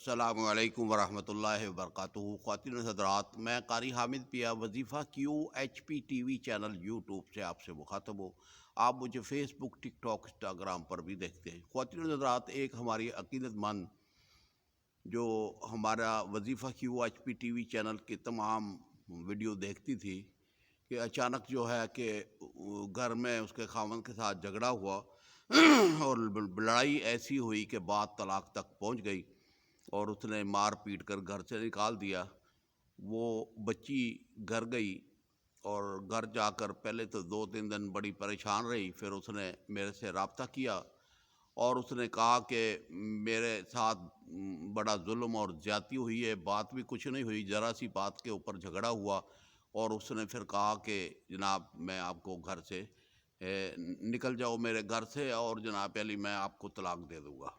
السلام علیکم ورحمۃ اللہ وبرکاتہ۔ خواتین و حضرات، میں قاری حامد پیا وظیفہ QHP TV چینل یوٹیوب سے آپ سے مخاطب ہوں۔ آپ مجھے فیس بک، ٹک ٹاک، انسٹاگرام پر بھی دیکھتے ہیں۔ خواتین و حضرات، ایک ہماری عقیدت مند جو ہمارا وظیفہ QHP TV چینل کی تمام ویڈیو دیکھتی تھی کہ اچانک جو ہے کہ گھر میں اس کے خاوند کے ساتھ جھگڑا ہوا اور لڑائی ایسی ہوئی کہ بات طلاق تک پہنچ گئی اور اس نے مار پیٹ کر گھر سے نکال دیا۔ وہ بچی گھر گئی اور گھر جا کر پہلے تو 2-3 دن بڑی پریشان رہی، پھر اس نے میرے سے رابطہ کیا اور اس نے کہا کہ میرے ساتھ بڑا ظلم اور زیادتی ہوئی ہے۔ بات بھی کچھ نہیں ہوئی، ذرا سی بات کے اوپر جھگڑا ہوا اور اس نے پھر کہا کہ جناب میں آپ کو گھر سے نکل جاؤ میرے گھر سے، اور جناب علی میں آپ کو طلاق دے دوں گا۔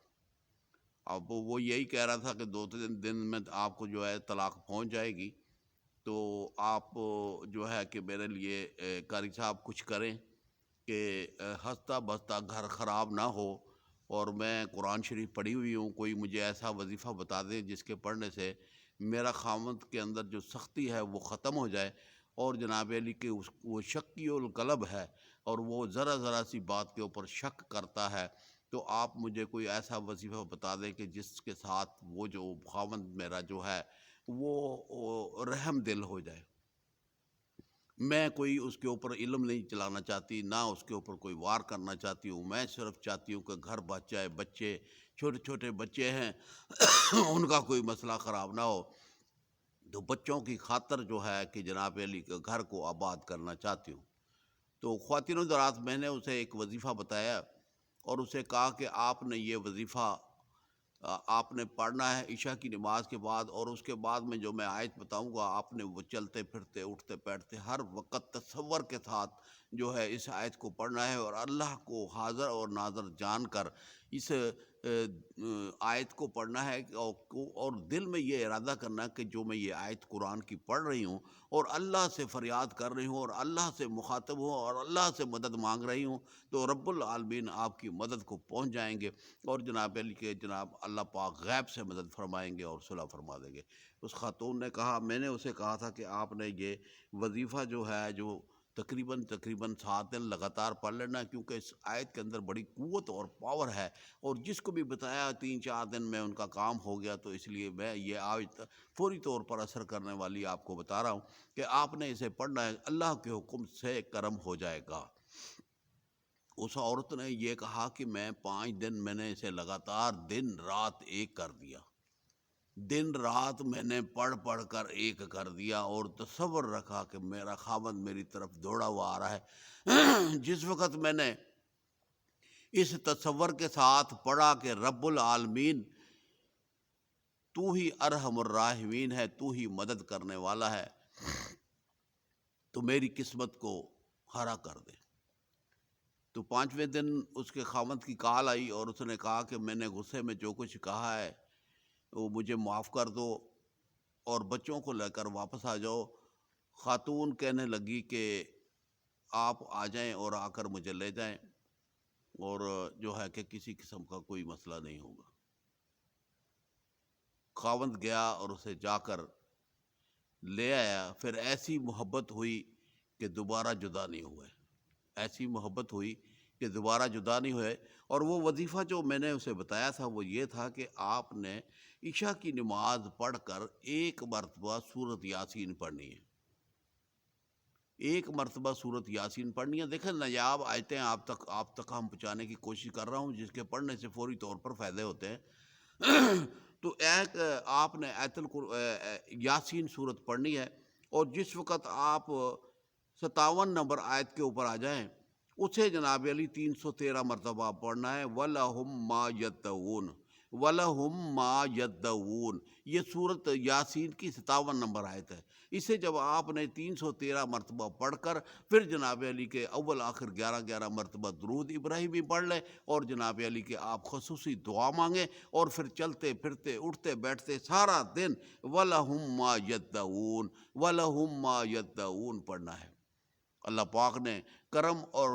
اب وہ یہی کہہ رہا تھا کہ 2-3 دن میں آپ کو جو ہے طلاق پہنچ جائے گی، تو آپ جو ہے کہ میرے لیے قاری صاحب کچھ کریں کہ ہنستا بستا گھر خراب نہ ہو، اور میں قرآن شریف پڑھی ہوئی ہوں، کوئی مجھے ایسا وظیفہ بتا دیں جس کے پڑھنے سے میرا خاوند کے اندر جو سختی ہے وہ ختم ہو جائے، اور جناب علی کہ وہ شکی القلب ہے اور وہ ذرا سی بات کے اوپر شک کرتا ہے، تو آپ مجھے کوئی ایسا وظیفہ بتا دیں کہ جس کے ساتھ وہ جو خاوند میرا جو ہے وہ رحم دل ہو جائے۔ میں کوئی اس کے اوپر علم نہیں چلانا چاہتی، نہ اس کے اوپر کوئی وار کرنا چاہتی ہوں، میں صرف چاہتی ہوں کہ گھر بچ جائے۔ بچے چھوٹے چھوٹے بچے ہیں ان کا کوئی مسئلہ خراب نہ ہو، تو بچوں کی خاطر جو ہے کہ جناب علی کے گھر کو آباد کرنا چاہتی ہوں۔ تو خواتین و حضرات، میں نے اسے ایک وظیفہ بتایا اور اسے کہا کہ آپ نے یہ وظیفہ آپ نے پڑھنا ہے عشاء کی نماز کے بعد، اور اس کے بعد میں جو میں آیت بتاؤں گا آپ نے وہ چلتے پھرتے اٹھتے بیٹھتے ہر وقت تصور کے ساتھ جو ہے اس آیت کو پڑھنا ہے، اور اللہ کو حاضر اور ناظر جان کر اس آیت کو پڑھنا ہے، اور دل میں یہ ارادہ کرنا ہے کہ جو میں یہ آیت قرآن کی پڑھ رہی ہوں اور اللہ سے فریاد کر رہی ہوں اور اللہ سے مخاطب ہوں اور اللہ سے مدد مانگ رہی ہوں، تو رب العالمین آپ کی مدد کو پہنچ جائیں گے، اور جناب علی کے جناب اللہ پاک غیب سے مدد فرمائیں گے اور صلح فرما دیں گے۔ اس خاتون نے کہا، میں نے اسے کہا تھا کہ آپ نے یہ وظیفہ جو ہے جو تقریباً 7 دن لگاتار پڑھ لینا، کیونکہ اس آیت کے اندر بڑی قوت اور پاور ہے، اور جس کو بھی بتایا 3-4 دن میں ان کا کام ہو گیا، تو اس لیے میں یہ آیت فوری طور پر اثر کرنے والی آپ کو بتا رہا ہوں کہ آپ نے اسے پڑھنا ہے، اللہ کے حکم سے کرم ہو جائے گا۔ اس عورت نے یہ کہا کہ میں 5 دن میں نے اسے لگاتار دن رات ایک کر دیا، دن رات میں نے پڑھ کر ایک کر دیا، اور تصور رکھا کہ میرا خاوند میری طرف دوڑا ہوا آ رہا ہے۔ جس وقت میں نے اس تصور کے ساتھ پڑھا کہ رب العالمین تو ہی ارحم الراحمین ہے، تو ہی مدد کرنے والا ہے، تو میری قسمت کو ہرا کر دے، تو 5ویں دن اس کے خاوند کی کال آئی اور اس نے کہا کہ میں نے غصے میں جو کچھ کہا ہے وہ مجھے معاف کر دو اور بچوں کو لے کر واپس آ جاؤ۔ خاتون کہنے لگی کہ آپ آ جائیں اور آ کر مجھے لے جائیں، اور جو ہے کہ کسی قسم کا کوئی مسئلہ نہیں ہوگا۔ خاوند گیا اور اسے جا کر لے آیا، پھر ایسی محبت ہوئی کہ دوبارہ جدا نہیں ہوئے، ایسی محبت ہوئی کہ دوبارہ جدا نہیں ہوئے۔ اور وہ وظیفہ جو میں نے اسے بتایا تھا وہ یہ تھا کہ آپ نے عشاء کی نماز پڑھ کر 1 مرتبہ سورۃ یاسین پڑھنی ہے، 1 مرتبہ سورۃ یاسین پڑھنی ہے۔ دیکھیں نایاب آیتیں آپ تک ہم پہنچانے کی کوشش کر رہا ہوں جس کے پڑھنے سے فوری طور پر فائدے ہوتے ہیں۔ تو ایک آپ نے یاسین سورت پڑھنی ہے، اور جس وقت آپ 57 نمبر آیت کے اوپر آ جائیں اسے جناب علی 313 مرتبہ پڑھنا ہے۔ وَلَهُم مَّا يَدَّعُونَ وَلَهُم مَّا يَدَّعُونَ، یہ سورت یاسین کی 57 نمبر آیت ہے۔ اسے جب آپ نے 313 مرتبہ پڑھ کر پھر جناب علی کے اول آخر 11 مرتبہ درود ابراہیمی پڑھ لیں، اور جناب علی کے آپ خصوصی دعا مانگیں، اور پھر چلتے پھرتے اٹھتے بیٹھتے سارا دن وَلَهُم مَّا يَدَّعُونَ وَلَهُم مَّا يَدَّعُونَ پڑھنا ہے۔ اللہ پاک نے کرم اور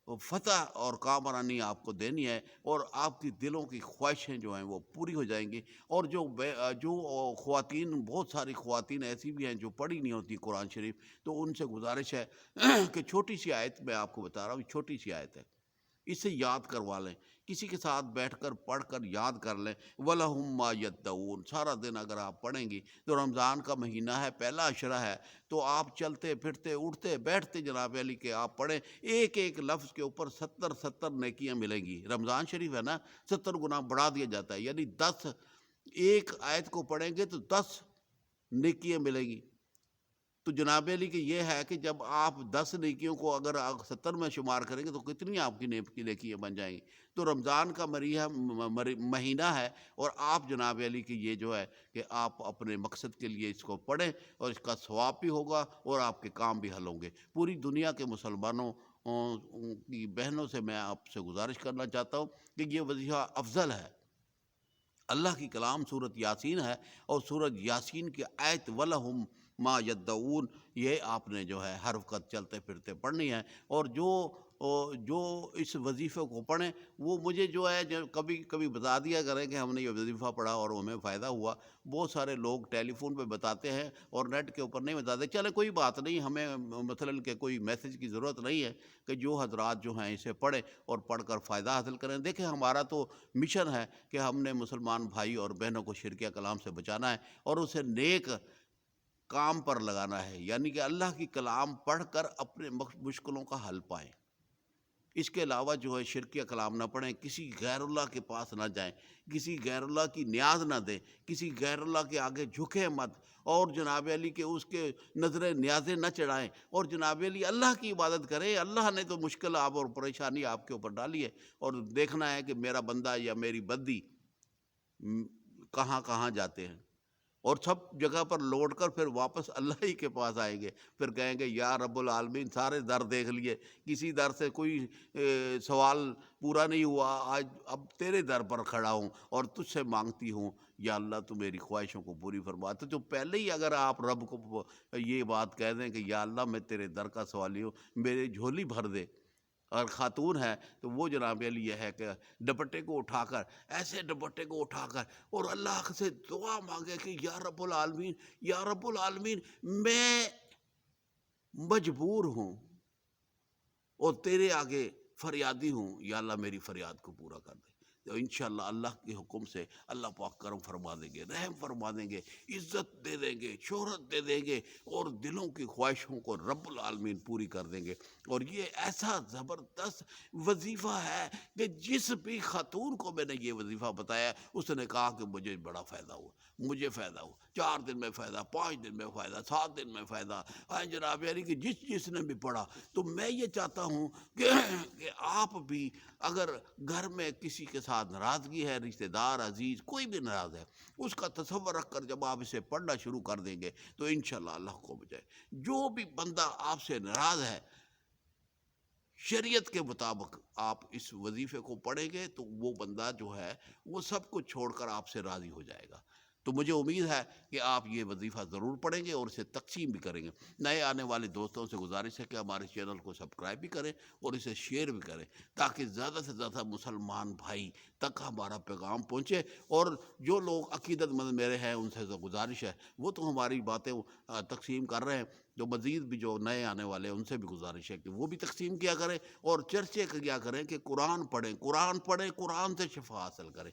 فتح اور کامرانی آپ کو دینی ہے، اور آپ کی دلوں کی خواہشیں جو ہیں وہ پوری ہو جائیں گی۔ اور جو خواتین، بہت ساری خواتین ایسی بھی ہیں جو پڑھی نہیں ہوتی قرآن شریف، تو ان سے گزارش ہے کہ چھوٹی سی آیت میں آپ کو بتا رہا ہوں، چھوٹی سی آیت ہے، اسے یاد کروا لیں، کسی کے ساتھ بیٹھ کر پڑھ کر یاد کر لیں۔ وَلَهُم مَّا يَدَّعُونَ، سارا دن اگر آپ پڑھیں گی تو رمضان کا مہینہ ہے، پہلا عشرہ ہے، تو آپ چلتے پھرتے اٹھتے بیٹھتے جناب علی کہ آپ پڑھیں، ایک ایک لفظ کے اوپر 70 نیکیاں ملیں گی۔ رمضان شریف ہے نا، 70 گنا بڑھا دیا جاتا ہے، یعنی 10، ایک آیت کو پڑھیں گے تو 10 نیکیاں ملیں گی۔ تو جناب علی کہ یہ ہے کہ جب آپ 10 نیکیوں کو اگر آپ 70 میں شمار کریں گے تو کتنی آپ کی نیکیاں بن جائیں گی۔ تو رمضان کا مہینہ ہے، اور آپ جناب علی کہ یہ جو ہے کہ آپ اپنے مقصد کے لیے اس کو پڑھیں، اور اس کا ثواب بھی ہوگا اور آپ کے کام بھی حل ہوں گے۔ پوری دنیا کے مسلمانوں کی بہنوں سے میں آپ سے گزارش کرنا چاہتا ہوں کہ یہ وظیفہ افضل ہے۔ اللہ کی کلام سورۃ یاسین ہے، اور سورۃ یاسین کی آیت وَلَهُم مَّا يَدَّعُونَ، یہ آپ نے جو ہے ہر وقت چلتے پھرتے پڑھنی ہے۔ اور جو اس وظیفے کو پڑھیں وہ مجھے جو ہے کبھی کبھی بتا دیا کریں کہ ہم نے یہ وظیفہ پڑھا اور ہمیں فائدہ ہوا۔ بہت سارے لوگ ٹیلی فون پہ بتاتے ہیں اور نیٹ کے اوپر نہیں بتاتے، چلے کوئی بات نہیں، ہمیں مثلاً کہ کوئی میسج کی ضرورت نہیں ہے، کہ جو حضرات جو ہیں اسے پڑھیں اور پڑھ کر فائدہ حاصل کریں۔ دیکھیں ہمارا تو مشن ہے کہ ہم نے مسلمان بھائی اور بہنوں کو شرک کلام سے بچانا ہے اور اسے نیک کام پر لگانا ہے، یعنی کہ اللہ کی کلام پڑھ کر اپنے مشکلوں کا حل پائیں۔ اس کے علاوہ جو ہے شرکیہ کلام نہ پڑھیں، کسی غیر اللہ کے پاس نہ جائیں، کسی غیر اللہ کی نیاز نہ دیں، کسی غیر اللہ کے آگے جھکیں مت، اور جناب علی کہ اس کے نظریں نیازیں نہ چڑھائیں، اور جناب علی اللہ کی عبادت کریں۔ اللہ نے تو مشکل آپ اور پریشانی آپ کے اوپر ڈالی ہے، اور دیکھنا ہے کہ میرا بندہ یا میری بندی کہاں کہاں جاتے ہیں، اور سب جگہ پر لوٹ کر پھر واپس اللہ ہی کے پاس آئیں گے۔ پھر کہیں گے یا رب العالمین، سارے در دیکھ لیے، کسی در سے کوئی سوال پورا نہیں ہوا، آج اب تیرے در پر کھڑا ہوں اور تجھ سے مانگتی ہوں، یا اللہ تو میری خواہشوں کو پوری فرما۔ تو پہلے ہی اگر آپ رب کو یہ بات کہہ دیں کہ یا اللہ میں تیرے در کا سوالی ہوں، میرے جھولی بھر دے، اور خاتون ہے تو وہ جناب علی یہ ہے کہ دوپٹے کو اٹھا کر، ایسے دوپٹے کو اٹھا کر، اور اللہ سے دعا مانگے کہ یا رب العالمین، یا رب العالمین، میں مجبور ہوں اور تیرے آگے فریادی ہوں، یا اللہ میری فریاد کو پورا کر دے۔ تو انشاءاللہ اللہ کے حکم سے اللہ پاک کرم فرما دیں گے، رحم فرما دیں گے، عزت دے دیں گے، شہرت دے دیں گے، اور دلوں کی خواہشوں کو رب العالمین پوری کر دیں گے۔ اور یہ ایسا زبردست وظیفہ ہے کہ جس بھی خاتون کو میں نے یہ وظیفہ بتایا، اس نے کہا کہ مجھے بڑا فائدہ ہوا، مجھے فائدہ ہوا، 4 دن میں فائدہ، 5 دن میں فائدہ، 7 دن میں فائدہ۔ جناب یعنی کہ جس نے بھی پڑھا، تو میں یہ چاہتا ہوں کہ آپ بھی اگر گھر میں کسی کے ساتھ ناراضگی ہے، رشتہ دار عزیز کوئی بھی ناراض ہے، اس کا تصور رکھ کر جب آپ اسے پڑھنا شروع کر دیں گے تو انشاءاللہ اللہ کو بجائے جو بھی بندہ آپ سے ناراض ہے، شریعت کے مطابق آپ اس وظیفے کو پڑھیں گے تو وہ بندہ جو ہے وہ سب کچھ چھوڑ کر آپ سے راضی ہو جائے گا۔ تو مجھے امید ہے کہ آپ یہ وظیفہ ضرور پڑھیں گے اور اسے تقسیم بھی کریں گے۔ نئے آنے والے دوستوں سے گزارش ہے کہ ہمارے چینل کو سبسکرائب بھی کریں اور اسے شیئر بھی کریں، تاکہ زیادہ سے زیادہ مسلمان بھائی تک ہمارا پیغام پہنچے۔ اور جو لوگ عقیدت مند میرے ہیں ان سے گزارش ہے، وہ تو ہماری باتیں تقسیم کر رہے ہیں، جو مزید بھی جو نئے آنے والے ہیں ان سے بھی گزارش ہے کہ وہ بھی تقسیم کیا کریں اور چرچے کیا کریں کہ قرآن پڑھیں، قرآن پڑھیں، قرآن سے شفا حاصل کریں۔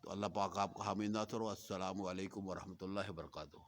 تو اللہ پاک آپ کو حامد ناصر ہو۔ السلام علیکم ورحمۃ اللہ وبرکاتہ۔